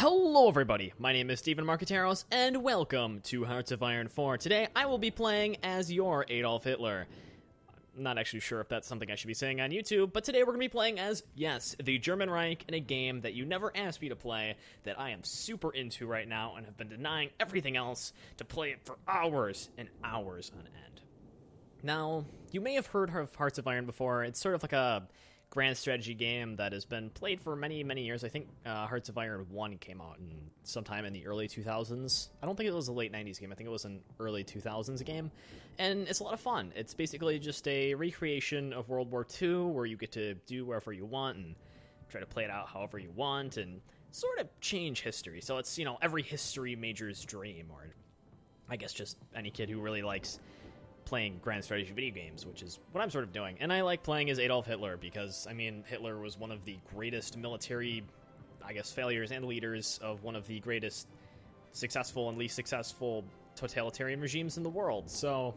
Hello everybody, my name is Steven Marqueteros, and welcome to Hearts of Iron 4. Today, I will be playing as your Adolf Hitler. I'm not actually sure if that's something I should be saying on YouTube, but today we're going to be playing as, yes, the German Reich in a game that you never asked me to play, that I am super into right now, and have been denying everything else to play it for hours and hours on end. Now, you may have heard of Hearts of Iron before. It's sort of like a grand strategy game that has been played for many, many years. I think Hearts of Iron 1 came out sometime in the early 2000s. I don't think it was a late 90s game. I think it was an early 2000s game. And it's a lot of fun. It's basically just a recreation of World War II where you get to do whatever you want and try to play it out however you want and sort of change history. So it's, every history major's dream, or I guess just any kid who really likes playing grand strategy video games, which is what I'm sort of doing. And I like playing as Adolf Hitler because, Hitler was one of the greatest military, failures and leaders of one of the greatest successful and least successful totalitarian regimes in the world. So,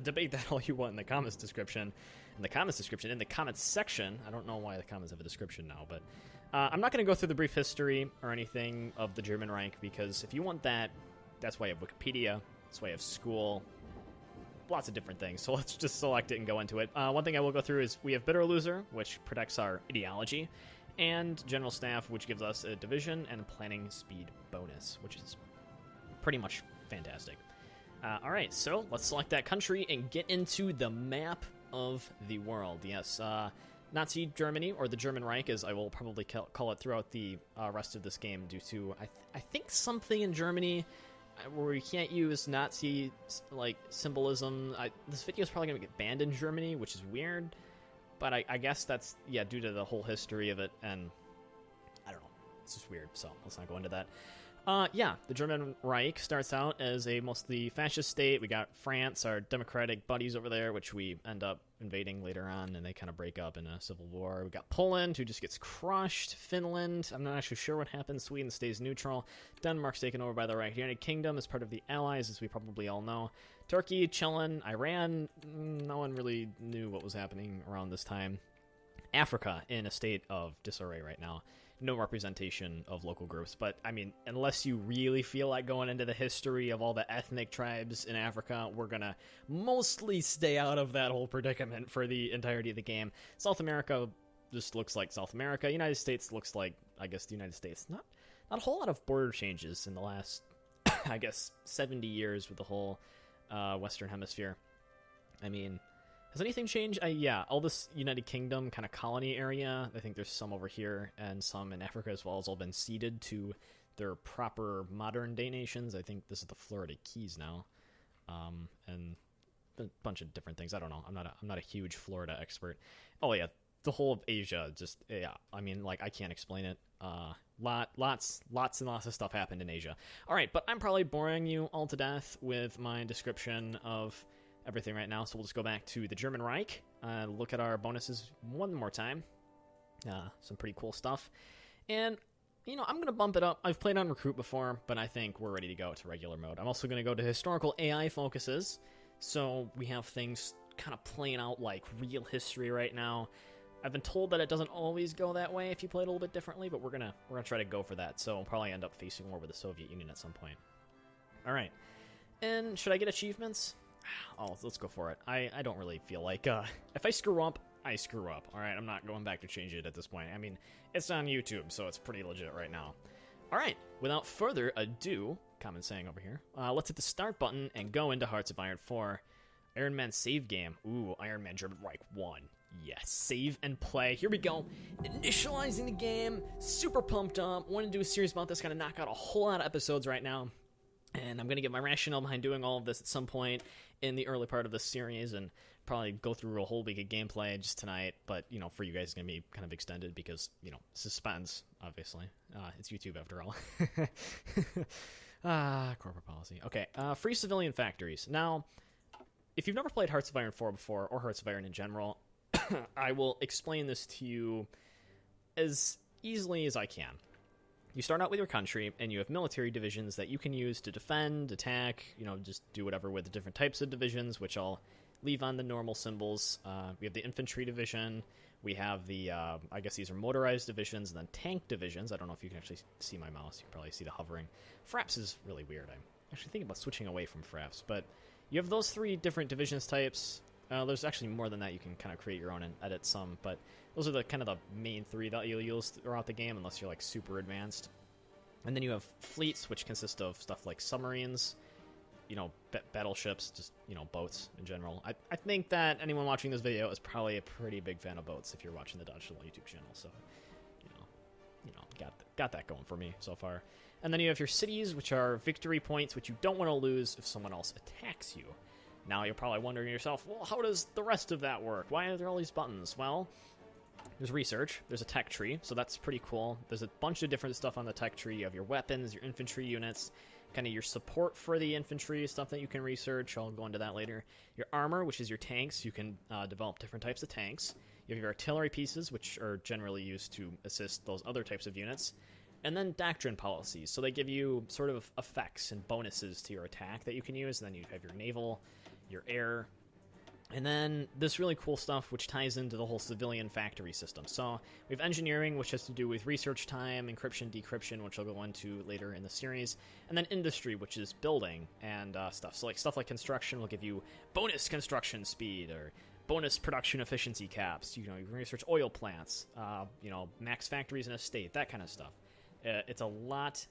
debate that all you want in the comments description. In the comments section. I don't know why the comments have a description now, but I'm not going to go through the brief history or anything of the German Reich, because if you want that, that's why I have Wikipedia, that's why I have school, lots of different things. So let's just select it and go into it. One thing I will go through is we have Bitter Loser, which protects our ideology, and General Staff, which gives us a division and a planning speed bonus, which is pretty much fantastic. Alright, so let's select that country and get into the map of the world. Yes, Nazi Germany, or the German Reich, as I will probably call it throughout the rest of this game, due to, I think, something in Germany where we can't use Nazi symbolism. This video is probably going to get banned in Germany, which is weird, but I guess that's due to the whole history of it, and I don't know, it's just weird, so let's not go into that. The German Reich starts out as a mostly fascist state. We got France, our democratic buddies over there, which we end up invading later on, and they kind of break up in a civil war. We got Poland, who just gets crushed. Finland, I'm not actually sure what happens. Sweden stays neutral. Denmark's taken over by the Reich. United Kingdom is part of the Allies, as we probably all know. Turkey, chilling. Iran, no one really knew what was happening around this time. Africa, in a state of disarray right now. No representation of local groups, but unless you really feel like going into the history of all the ethnic tribes in Africa, we're gonna mostly stay out of that whole predicament for the entirety of the game. South America just looks like South America. United States looks like, the United States. Not a whole lot of border changes in the last 70 years with the whole Western Hemisphere. Has anything changed? All this United Kingdom kind of colony area, I think there's some over here and some in Africa as well, has all been ceded to their proper modern-day nations. I think this is the Florida Keys now, and a bunch of different things. I don't know. I'm not a huge Florida expert. Oh yeah, the whole of Asia, I can't explain it. Lots and lots of stuff happened in Asia. All right, but I'm probably boring you all to death with my description of everything right now, so we'll just go back to the German Reich, look at our bonuses one more time. Some pretty cool stuff. And, I'm going to bump it up. I've played on Recruit before, but I think we're ready to go to regular mode. I'm also going to go to Historical AI focuses, so we have things kind of playing out like real history right now. I've been told that it doesn't always go that way if you play it a little bit differently, but we're gonna try to go for that, so we'll probably end up facing war with the Soviet Union at some point. Alright. And should I get achievements? Oh, let's go for it. I don't really feel like, if I screw up, I screw up. Alright, I'm not going back to change it at this point. It's on YouTube, so it's pretty legit right now. Alright, without further ado, common saying over here, let's hit the start button and go into Hearts of Iron 4. Iron Man save game. Ooh, Iron Man German Reich 1. Yes, save and play. Here we go. Initializing the game. Super pumped up. Want to do a series about this. Gonna knock out a whole lot of episodes right now. And I'm going to get my rationale behind doing all of this at some point in the early part of this series, and probably go through a whole week of gameplay just tonight. But, for you guys, it's going to be kind of extended because, suspense, obviously. It's YouTube after all. Corporate policy. Okay, free civilian factories. Now, if you've never played Hearts of Iron 4 before, or Hearts of Iron in general, I will explain this to you as easily as I can. You start out with your country, and you have military divisions that you can use to defend, attack, just do whatever with the different types of divisions, which I'll leave on the normal symbols. We have the infantry division. We have the, I guess these are motorized divisions, and then tank divisions. I don't know if you can actually see my mouse. You can probably see the hovering. Fraps is really weird. I'm actually thinking about switching away from Fraps, but you have those 3 different divisions types. There's actually more than that. You can kind of create your own and edit some, but those are the kind of the main 3 that you'll use throughout the game, unless you're like super advanced. And then you have fleets, which consist of stuff like submarines, you know, battleships, just, you know, boats in general. I think that anyone watching this video is probably a pretty big fan of boats if you're watching the Dodge Little YouTube channel, so, you know, got that going for me so far. And then you have your cities, which are victory points, which you don't want to lose if someone else attacks you. Now you're probably wondering to yourself, well, how does the rest of that work? Why are there all these buttons? Well, there's research, there's a tech tree, so that's pretty cool. There's a bunch of different stuff on the tech tree. You have your weapons, your infantry units, kind of your support for the infantry, stuff that you can research. I'll go into that later. Your armor, which is your tanks. You can develop different types of tanks. You have your artillery pieces, which are generally used to assist those other types of units. And then doctrine policies. So they give you sort of effects and bonuses to your attack that you can use. And then you have your naval, your air, and then this really cool stuff which ties into the whole civilian factory system. So we have engineering, which has to do with research time, encryption, decryption, which I'll go into later in the series, and then industry, which is building and stuff. So like stuff like construction will give you bonus construction speed or bonus production efficiency caps. You know, you can research oil plants, you know, max factories in a state, that kind of stuff. It's a lot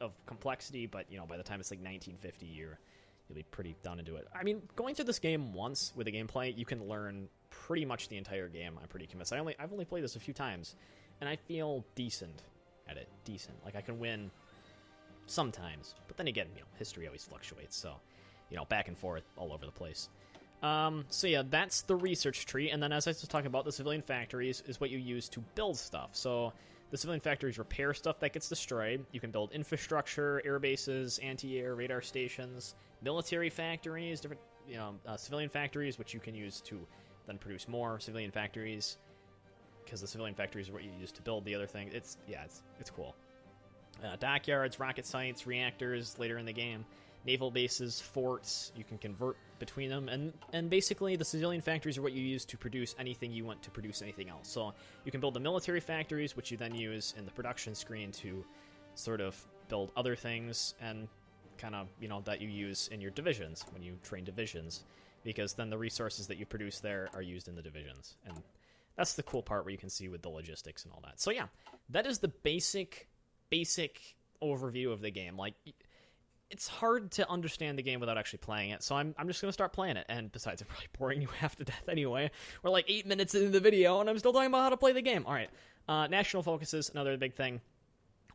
of complexity, but you know, by the time it's like 1950, you'll be pretty done into it. I mean, going through this game once with the gameplay, you can learn pretty much the entire game. I'm pretty convinced. I've only played this a few times, and I feel decent at it. Decent. Like, I can win sometimes. But then again, you know, history always fluctuates, so, you know, back and forth all over the place. So yeah, that's the research tree, and then as I was talking about, the civilian factories is what you use to build stuff. So the civilian factories repair stuff that gets destroyed. You can build infrastructure, air bases, anti-air radar stations, military factories, different, you know, civilian factories, which you can use to then produce more civilian factories, because the civilian factories are what you use to build the other thing. It's cool. Dockyards, rocket sites, reactors later in the game, naval bases, forts, you can convert between them, and basically the civilian factories are what you use to produce anything you want to produce anything else. So you can build the military factories, which you then use in the production screen to sort of build other things, and kind of, you know, that you use in your divisions when you train divisions, because then the resources that you produce there are used in the divisions, and that's the cool part where you can see with the logistics and all that. So yeah, that is the basic overview of the game. Like, it's hard to understand the game without actually playing it, so I'm just going to start playing it. And besides, I'm probably boring you half to death anyway. We're like 8 minutes into the video, and I'm still talking about how to play the game. All right, national focuses, another big thing.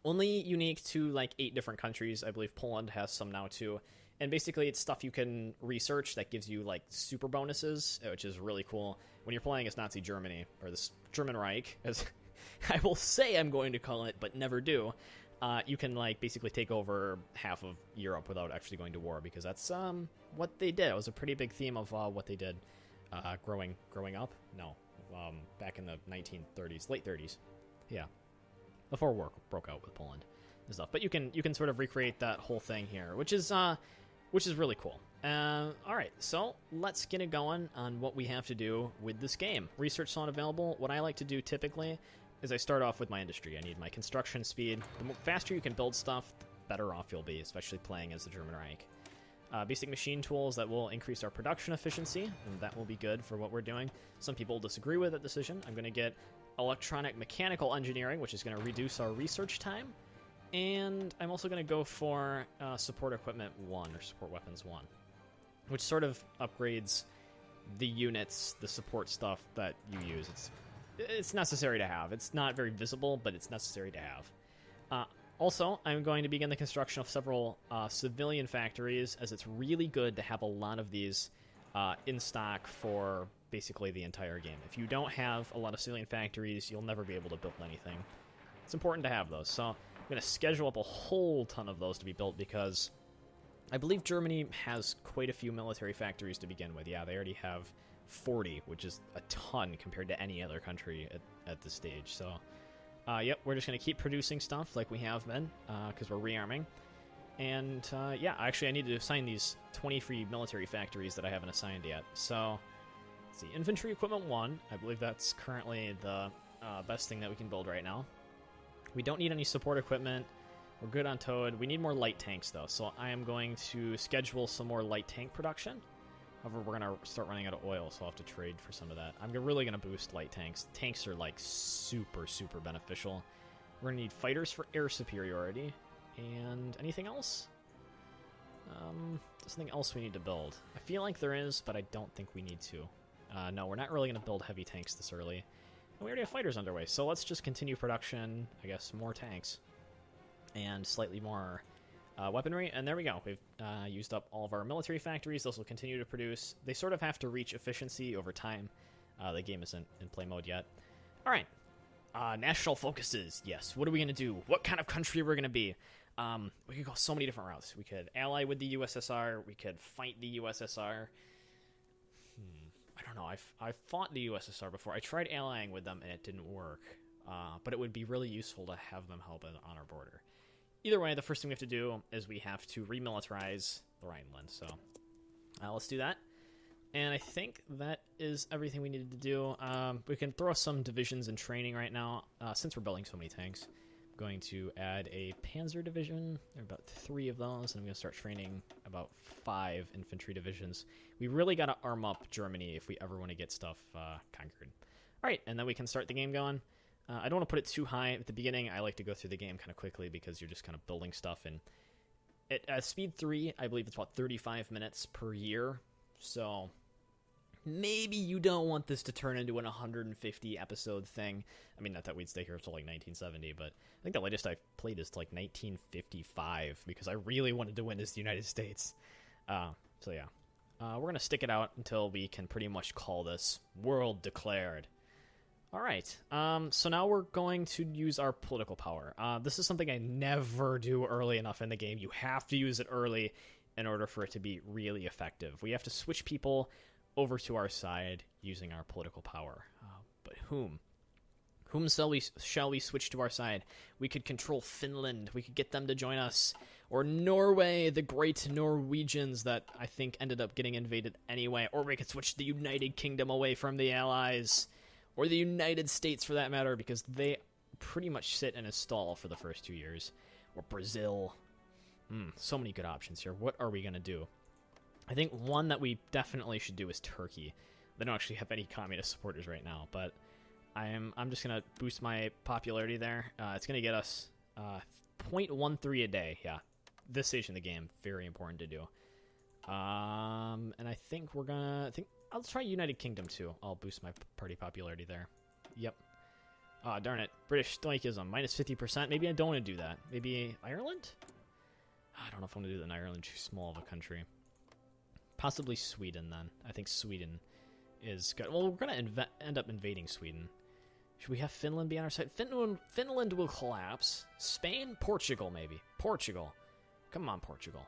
Only unique to like 8 different countries. I believe Poland has some now too. And basically, it's stuff you can research that gives you like super bonuses, which is really cool. When you're playing as Nazi Germany, or this German Reich, as I will say I'm going to call it, but never do. You can like basically take over half of Europe without actually going to war, because that's what they did. It was a pretty big theme of what they did growing up. No, back in the 1930s, late 30s, yeah, before war broke out with Poland and stuff. But you can sort of recreate that whole thing here, which is really cool. All right, so let's get it going on what we have to do with this game. Research not available. What I like to do typically is I start off with my industry. I need my construction speed. The faster you can build stuff, the better off you'll be, especially playing as the German Reich. Basic machine tools that will increase our production efficiency, and that will be good for what we're doing. Some people disagree with that decision. I'm going to get electronic mechanical engineering, which is going to reduce our research time. And I'm also going to go for support equipment 1, or support weapons 1, which sort of upgrades the units, the support stuff that you use. It's necessary to have. It's not very visible, but it's necessary to have. Also, I'm going to begin the construction of several civilian factories, as it's really good to have a lot of these in stock for basically the entire game. If you don't have a lot of civilian factories, you'll never be able to build anything. It's important to have those. So I'm going to schedule up a whole ton of those to be built, because I believe Germany has quite a few military factories to begin with. Yeah, they already have 40, which is a ton compared to any other country at this stage. So, yep, we're just going to keep producing stuff like we have been, because we're rearming. And, yeah, actually I need to assign these 20 free military factories that I haven't assigned yet. So, let's see, infantry equipment 1. I believe that's currently the best thing that we can build right now. We don't need any support equipment. We're good on towed. We need more light tanks, though, so I am going to schedule some more light tank production. However, we're going to start running out of oil, so I'll have to trade for some of that. I'm really going to boost light tanks. Tanks are, like, super, super beneficial. We're going to need fighters for air superiority. And anything else? There's something else we need to build. I feel like there is, but I don't think we need to. No, we're not really going to build heavy tanks this early. And we already have fighters underway, so let's just continue production. I guess more tanks. And slightly more weaponry. And there we go. We've used up all of our military factories. Those will continue to produce. They sort of have to reach efficiency over time. The game isn't in play mode yet. All right. National focuses. Yes. What are we going to do? What kind of country we're going to be? We could go so many different routes. We could ally with the USSR. We could fight the USSR. I don't know. I've fought the USSR before. I tried allying with them, and it didn't work. But it would be really useful to have them help on our border. Either way, the first thing we have to do is we have to remilitarize the Rhineland. So let's do that. And I think that is everything we needed to do. We can throw some divisions in training right now. Since we're building so many tanks, I'm going to add a Panzer division. There are about 3 of those, and I'm going to start training about 5 infantry divisions. We really got to arm up Germany if we ever want to get stuff conquered. All right, and then we can start the game going. I don't want to put it too high at the beginning. I like to go through the game kind of quickly because you're just kind of building stuff. And at speed 3, I believe it's about 35 minutes per year. So maybe you don't want this to turn into an 150 episode thing. I mean, not that we'd stay here until like 1970, but I think the latest I've played is like 1955 because I really wanted to win as the United States. So yeah, we're going to stick it out until we can pretty much call this world declared. All right, so now we're going to use our political power. This is something I never do early enough in the game. You have to use it early in order for it to be really effective. We have to switch people over to our side using our political power. But whom? Whom shall we switch to our side? We could control Finland. We could get them to join us. Or Norway, the great Norwegians that I think ended up getting invaded anyway. Or we could switch the United Kingdom away from the Allies. Or the United States, for that matter, because they pretty much sit in a stall for the first 2 years. Or Brazil. So many good options here. What are we going to do? I think one that we definitely should do is Turkey. They don't actually have any communist supporters right now, but I'm just going to boost my popularity there. It's going to get us 0.13 a day. Yeah, this stage in the game, very important to do. And I think we're going to... I'll try United Kingdom, too. I'll boost my party popularity there. Yep. Ah, darn it. British stoicism, minus 50%. Maybe I don't want to do that. Maybe Ireland? I don't know if I want to do that in Ireland. Too small of a country. Possibly Sweden, then. I think Sweden is good. Well, we're going to end up invading Sweden. Should we have Finland be on our side? Finland will collapse. Spain? Portugal, maybe. Portugal. Come on, Portugal.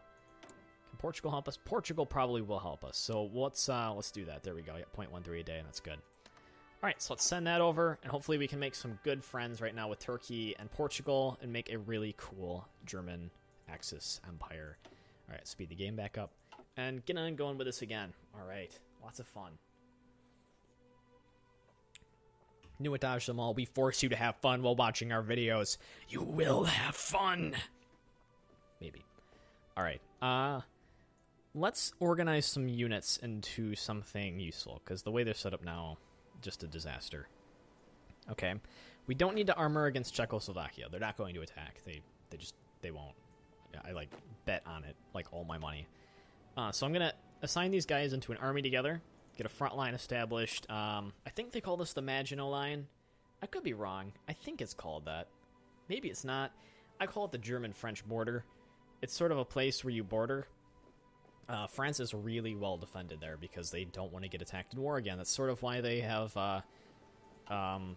Portugal help us? Portugal probably will help us. So let's do that. There we go. Yeah, 0.13 a day, and that's good. All right, so let's send that over, and hopefully we can make some good friends right now with Turkey and Portugal and make a really cool German Axis empire. All right, speed the game back up and get on going with this again. All right, lots of fun. New Etage Jamal, we force you to have fun while watching our videos. You will have fun. Maybe. All right. Let's organize some units into something useful, because the way they're set up now, just a disaster. Okay. We don't need to armor against Czechoslovakia. They're not going to attack. They won't. I, like, bet on it, like, all my money. So I'm going to assign these guys into an army together, get a front line established. I think they call this the Maginot Line. I could be wrong. I think it's called that. Maybe it's not. I call it the German-French border. It's sort of a place where you border. France is really well defended there because they don't want to get attacked in war again. That's sort of why they have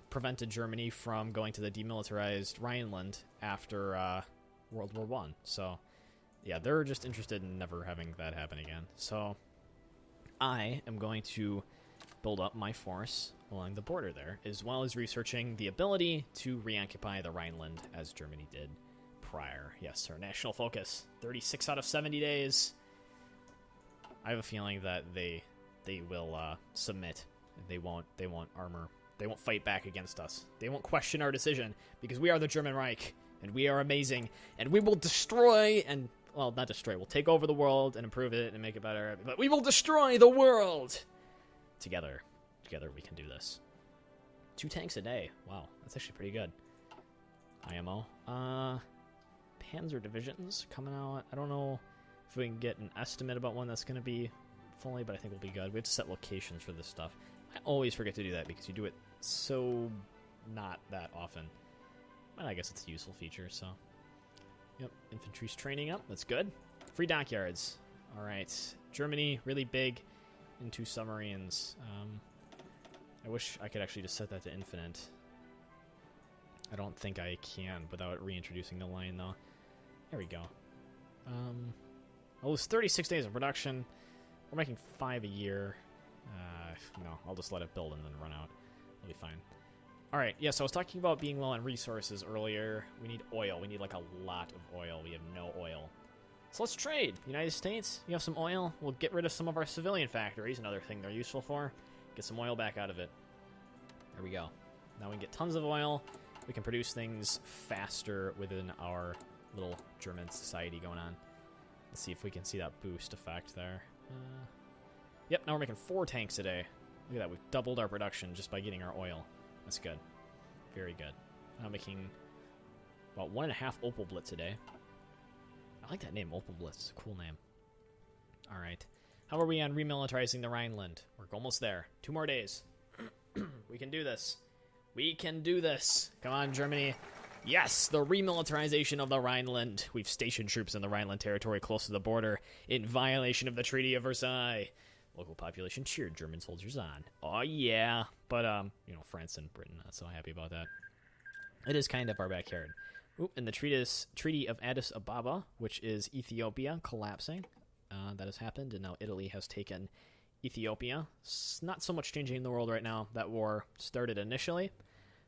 prevented Germany from going to the demilitarized Rhineland after World War I. So, yeah, they're just interested in never having that happen again. So, I am going to build up my force along the border there, as well as researching the ability to reoccupy the Rhineland as Germany did prior. Yes, sir. National focus. 36 out of 70 days. I have a feeling that they will submit. They won't armor. They won't fight back against us. They won't question our decision because we are the German Reich and we are amazing and we will destroy and, well, not destroy. We'll take over the world and improve it and make it better. But we will destroy the world together. Together we can do this. 2 tanks a day. Wow, that's actually pretty good. IMO. Panzer divisions coming out. I don't know if we can get an estimate about when that's going to be fully, but I think we'll be good. We have to set locations for this stuff. I always forget to do that because you do it so not that often. Well, I guess it's a useful feature, so. Yep, infantry's training up. That's good. Free dockyards. All right. Germany, really big into submarines. I wish I could actually just set that to infinite. I don't think I can without reintroducing the line, though. There we go. I'll lose 36 days of production. We're making 5 a year. No, I'll just let it build and then run out. It'll be fine. Alright, yeah, so I was talking about being low on resources earlier. We need oil. We need, like, a lot of oil. We have no oil. So let's trade. United States, you have some oil? We'll get rid of some of our civilian factories, another thing they're useful for. Get some oil back out of it. There we go. Now we can get tons of oil. We can produce things faster within our little German society going on. Let's see if we can see that boost effect there. Yep, now we're making 4 tanks a day. Look at that, we've doubled our production just by getting our oil. That's good. Very good. Now making about 1.5 Opel Blitz a day. I like that name, Opel Blitz. It's a cool name. Alright. How are we on remilitarizing the Rhineland? We're almost there. 2 more days. We can do this. We can do this. Come on, Germany. Yes, the remilitarization of the Rhineland. We've stationed troops in the Rhineland territory close to the border in violation of the Treaty of Versailles. Local population cheered German soldiers on. Oh, yeah. But, you know, France and Britain, not so happy about that. It is kind of our backyard. Oop, and the Treaty of Addis Ababa, which is Ethiopia, collapsing. That has happened, and now Italy has taken Ethiopia. It's not so much changing the world right now. That war started initially,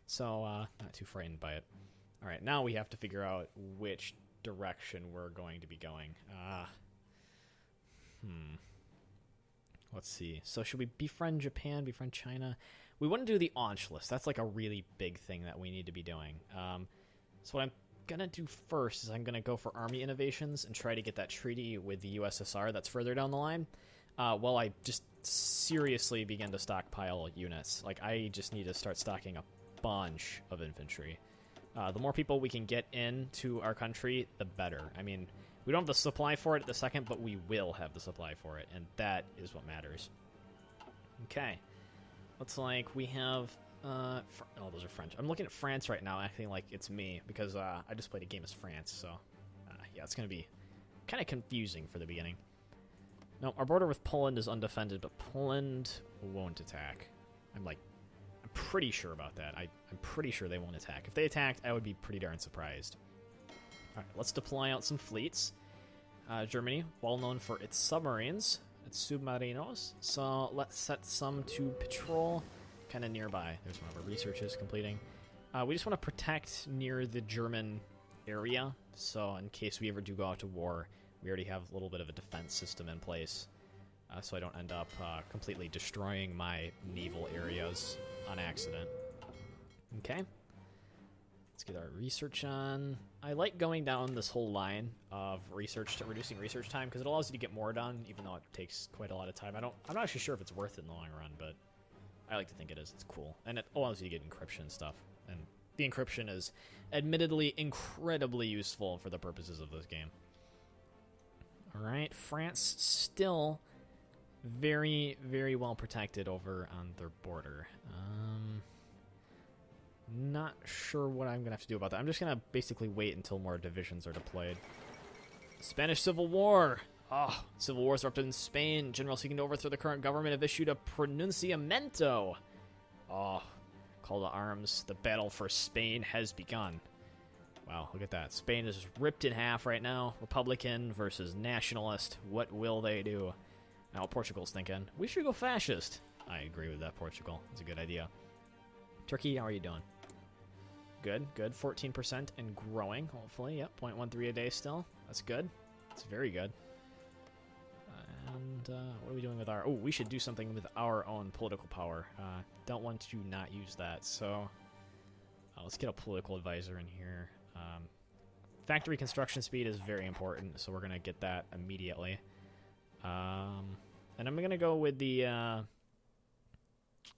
so not too frightened by it. All right, now we have to figure out which direction we're going to be going. Let's see. So should we befriend Japan, befriend China? We want to do the Ansch list. That's like a really big thing that we need to be doing. So what I'm going to do first is I'm going to go for army innovations and try to get that treaty with the USSR that's further down the line. While I just seriously begin to stockpile units. Like, I just need to start stocking a bunch of infantry. The more people we can get into our country, the better. I mean, we don't have the supply for it at the second, but we will have the supply for it, and that is what matters. Okay. Looks like we have... oh, those are French. I'm looking at France right now, acting like it's me, because I just played a game as France, so... yeah, it's going to be kind of confusing for the beginning. No, our border with Poland is undefended, but Poland won't attack. I'm pretty sure about that. I'm pretty sure they won't attack. If they attacked, I would be pretty darn surprised. Alright, let's deploy out some fleets. Germany, well known for its submarines, its submarinos. So let's set some to patrol kind of nearby. There's one of our researches completing. We just want to protect near the German area, so in case we ever do go out to war, we already have a little bit of a defense system in place, so I don't end up completely destroying my naval areas on accident. Okay. Let's get our research on. I like going down this whole line of research to reducing research time because it allows you to get more done, even though it takes quite a lot of time. I'm not actually sure if it's worth it in the long run, but I like to think it is. It's cool. And it allows you to get encryption stuff. And the encryption is admittedly incredibly useful for the purposes of this game. Alright, France still very, very well protected over on their border. Not sure what I'm going to have to do about that. I'm just going to basically wait until more divisions are deployed. Spanish Civil War. Oh, civil wars erupted in Spain. Generals seeking to overthrow the current government have issued a pronunciamiento. Oh, call to arms. The battle for Spain has begun. Wow, look at that. Spain is ripped in half right now. Republican versus nationalist. What will they do? Now, Portugal's thinking, we should go fascist. I agree with that, Portugal. It's a good idea. Turkey, how are you doing? Good, good. 14% and growing, hopefully. Yep, 0.13 a day still. That's good. That's very good. And what are we doing with our... Oh, we should do something with our own political power. Don't want to not use that, so... let's get a political advisor in here. Factory construction speed is very important, so we're going to get that immediately. And I'm going to go with the...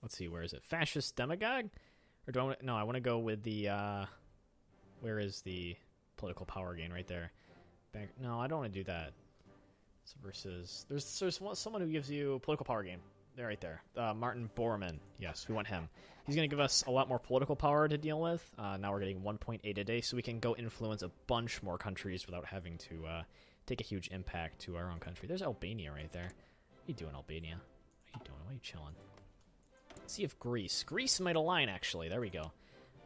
let's see, where is it? Fascist demagogue? Or do I want to... No, I want to go with the... where is the political power gain? Right there. No, I don't want to do that. So versus... There's someone who gives you political power gain. They're right there. Martin Bormann. Yes, we want him. He's going to give us a lot more political power to deal with. Now we're getting 1.8 a day, so we can go influence a bunch more countries without having to take a huge impact to our own country. There's Albania right there. What are you doing, Albania? What are you doing? Why are you chilling? Let's see if Greece. Greece might align, actually. There we go.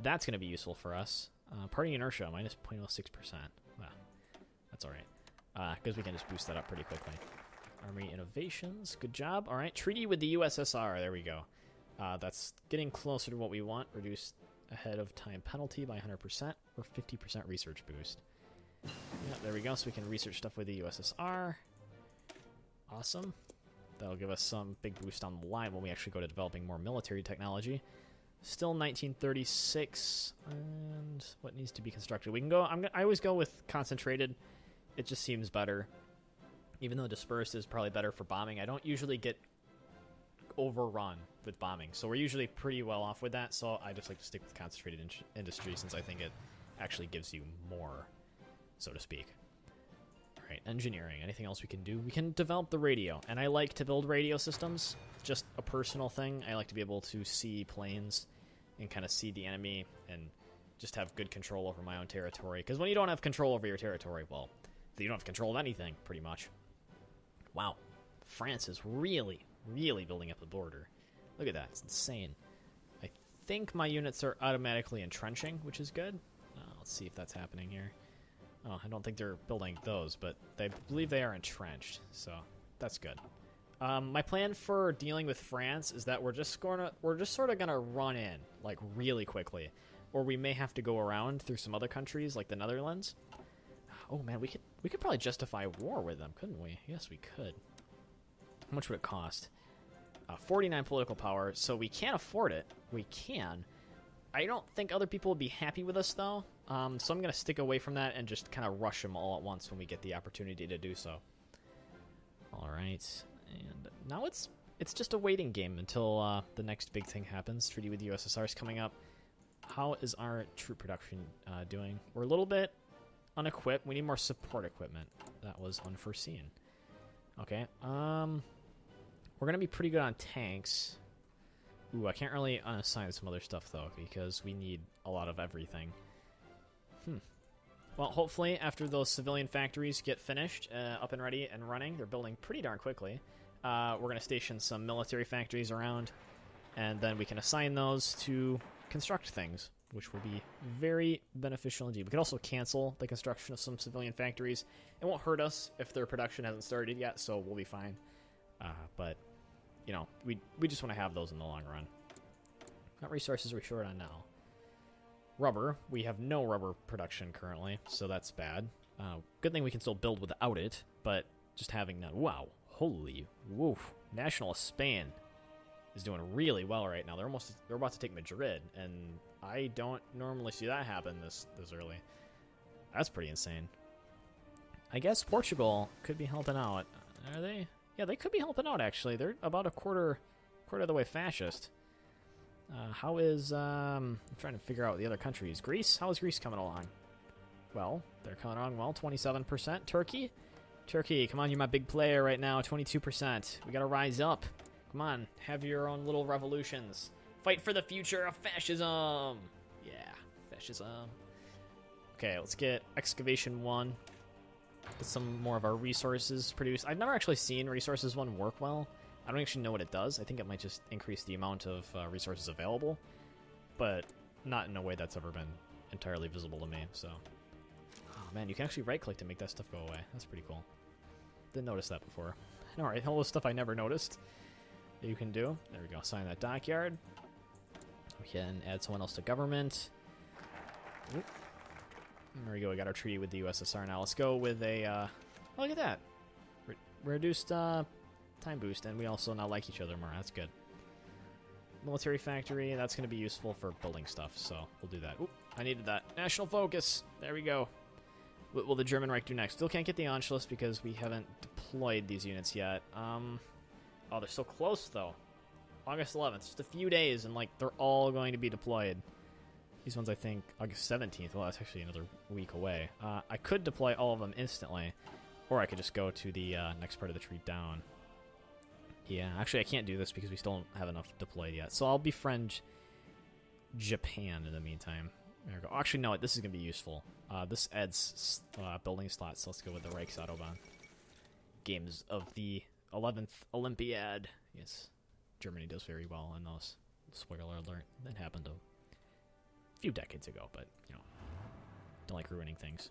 That's going to be useful for us. Party inertia, minus 0.06%. Wow. That's all right. Because we can just boost that up pretty quickly. Army innovations. Good job. All right. Treaty with the USSR. There we go. That's getting closer to what we want. Reduced ahead of time penalty by 100% or 50% research boost. Yeah, there we go. So we can research stuff with the USSR. Awesome. That'll give us some big boost on the line when we actually go to developing more military technology. Still 1936. And what needs to be constructed? We can go... I always go with concentrated. It just seems better. Even though dispersed is probably better for bombing, I don't usually get overrun with bombing. So we're usually pretty well off with that, so I just like to stick with concentrated industry since I think it actually gives you more, so to speak. Alright, engineering. Anything else we can do? We can develop the radio, and I like to build radio systems. Just a personal thing. I like to be able to see planes and kind of see the enemy and just have good control over my own territory. Because when you don't have control over your territory, well, you don't have control of anything, pretty much. Wow. France is really, really building up the border. Look at that. It's insane. I think my units are automatically entrenching, which is good. Let's see if that's happening here. Oh, I don't think they're building those, but I believe they are entrenched, so that's good. My plan for dealing with France is that we're just sort of gonna run in like really quickly, or we may have to go around through some other countries like the Netherlands. Oh man, we could probably justify war with them, couldn't we? Yes, we could. How much would it cost? 49 political power, so we can't afford it. We can. I don't think other people would be happy with us, though. So I'm going to stick away from that and just kind of rush them all at once when we get the opportunity to do so. All right. And now it's just a waiting game until the next big thing happens. Treaty with the USSR is coming up. How is our troop production doing? We're a little bit unequipped. We need more support equipment. That was unforeseen. Okay. We're going to be pretty good on tanks. Ooh, I can't really unassign some other stuff, though, because we need a lot of everything. Well, hopefully, after those civilian factories get finished, up and ready and running, they're building pretty darn quickly, we're going to station some military factories around, and then we can assign those to construct things, which will be very beneficial indeed. We can also cancel the construction of some civilian factories. It won't hurt us if their production hasn't started yet, so we'll be fine. But, you know, we just want to have those in the long run. What resources are we short on now? Rubber. We have no rubber production currently, so that's bad. Good thing we can still build without it, but just having none. Wow. Holy woof. National of Spain is doing really well right now. They're about to take Madrid, and I don't normally see that happen this early. That's pretty insane. I guess Portugal could be helping out. Are they? Yeah, they could be helping out, actually. They're about a quarter of the way fascist. How is... I'm trying to figure out the other countries. Greece? How is Greece coming along? Well, they're coming along well. 27%. Turkey? Turkey, come on, you're my big player right now. 22%. We gotta rise up. Come on, have your own little revolutions. Fight for the future of fascism! Yeah, fascism. Okay, let's get Excavation 1. Get some more of our resources produced. I've never actually seen Resources 1 work well. I don't actually know what it does. I think it might just increase the amount of resources available, but not in a way that's ever been entirely visible to me, so... Oh man, you can actually right-click to make that stuff go away. That's pretty cool. Didn't notice that before. Alright, all this stuff I never noticed that you can do. There we go, sign that dockyard. We can add someone else to government. Oop. There we go. We got our treaty with the USSR now. Let's go with a, oh, look at that. Reduced time boost, and we also now like each other more. That's good. Military factory, that's going to be useful for building stuff, so we'll do that. Oop, I needed that. National focus. There we go. What will the German Reich do next? Still can't get the Anschluss because we haven't deployed these units yet. Oh, they're so close, though. August 11th. Just a few days, and, like, they're all going to be deployed. These ones, I think, August 17th. Well, that's actually another week away. I could deploy all of them instantly, or I could just go to the next part of the tree down. Yeah, actually, I can't do this because we still don't have enough deployed yet. So I'll befriend Japan in the meantime. There we go. Actually, no, this is going to be useful. This adds building slots, so let's go with the Reichsautobahn. Games of the 11th Olympiad. Yes, Germany does very well in those. Spoiler alert. That happened a few decades ago, but, you know, don't like ruining things.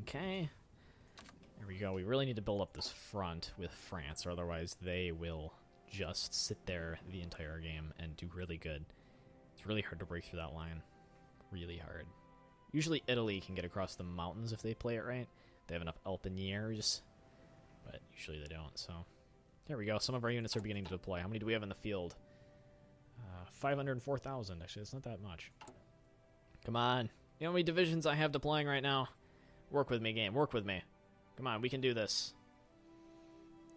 Okay. There we go. We really need to build up this front with France, or otherwise they will just sit there the entire game and do really good. It's really hard to break through that line. Really hard. Usually Italy can get across the mountains if they play it right. They have enough Alpiniers, but usually they don't, so... There we go. Some of our units are beginning to deploy. How many do we have in the field? 504,000. Actually, it's not that much. Come on. You know how many divisions I have deploying right now? Work with me, game. Work with me. Come on, we can do this.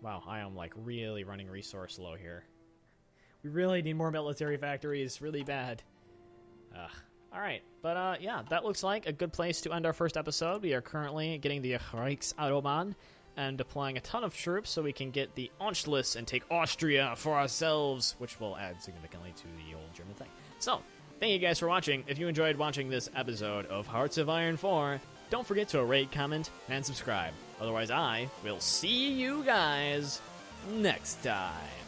Wow, I am, like, really running resource low here. We really need more military factories. Really bad. Alright, but, yeah, that looks like a good place to end our first episode. We are currently getting the Reichsautobahn and deploying a ton of troops so we can get the Anschluss and take Austria for ourselves, which will add significantly to the old German thing. So, thank you guys for watching. If you enjoyed watching this episode of Hearts of Iron 4, don't forget to rate, comment, and subscribe. Otherwise, I will see you guys next time.